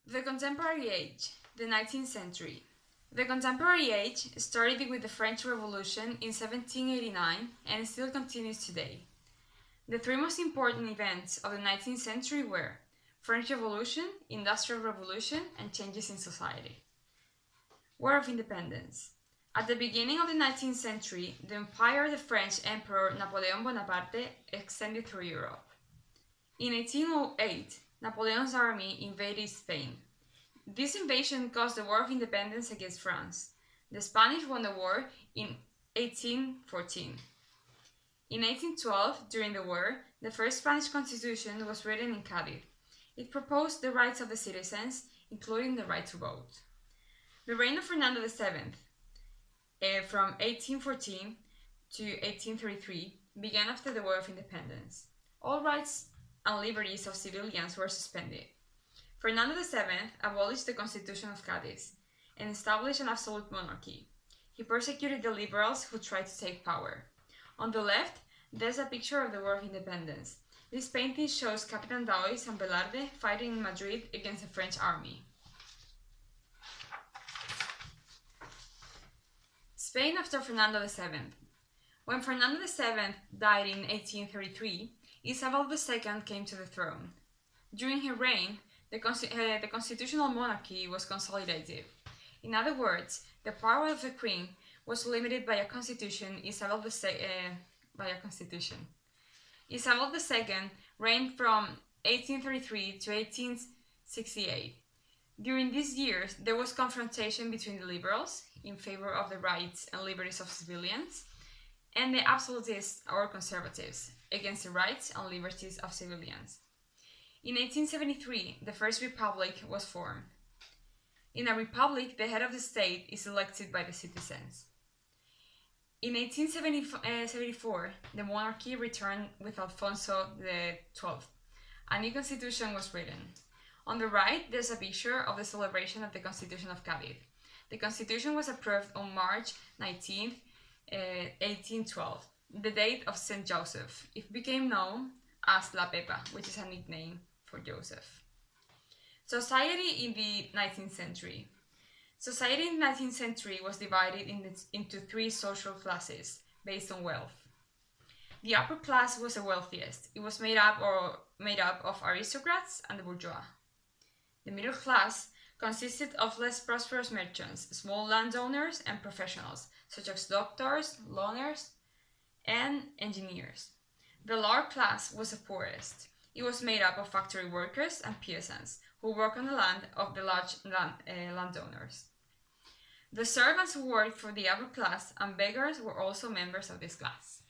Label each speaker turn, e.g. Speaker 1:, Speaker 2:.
Speaker 1: The contemporary age, the 19th century. The contemporary age started with the French Revolution in 1789 and still continues today. The three most important events of the 19th century were French Revolution, Industrial Revolution, and changes in society. War of Independence. At the beginning of the 19th century, the empire of the French Emperor Napoleon Bonaparte extended through Europe. In 1808, Napoleon's army invaded Spain. This invasion caused the War of Independence against France. The Spanish won the war in 1814. In 1812, during the war, the first Spanish constitution was written in Cádiz. It proposed the rights of the citizens, including the right to vote. The reign of Fernando VII, from 1814 to 1833, began after the War of Independence. All rights and liberties of civilians were suspended. Fernando VII abolished the Constitution of Cádiz and established an absolute monarchy. He persecuted the liberals who tried to take power. On the left, there's a picture of the War of Independence. This painting shows Capitan Daoiz and Velarde fighting in Madrid against the French army. Spain after Fernando VII. When Fernando VII died in 1833, Isabel II came to the throne. During her reign, the constitutional monarchy was consolidated. In other words, the power of the Queen was limited by a constitution. Isabel II reigned from 1833 to 1868. During these years, there was confrontation between the liberals, in favor of the rights and liberties of civilians, and the absolutists or conservatives, against the rights and liberties of civilians. In 1873, the First Republic was formed. In a republic, the head of the state is elected by the citizens. In 1874, the monarchy returned with Alfonso XII. A new constitution was written. On the right, there's a picture of the celebration of the Constitution of Cádiz. The constitution was approved on March 19, 1812, the date of St. Joseph. It became known as La Pepa, which is a nickname for Joseph. Society in the 19th century. Society in the 19th century was divided into three social classes based on wealth. The upper class was the wealthiest. It was made up of aristocrats and the bourgeois. The middle class consisted of less prosperous merchants, small landowners, and professionals, such as doctors, lawyers, and engineers. The lower class was the poorest. It was made up of factory workers and peasants, who worked on the land of the large landowners. The servants who worked for the upper class and beggars were also members of this class.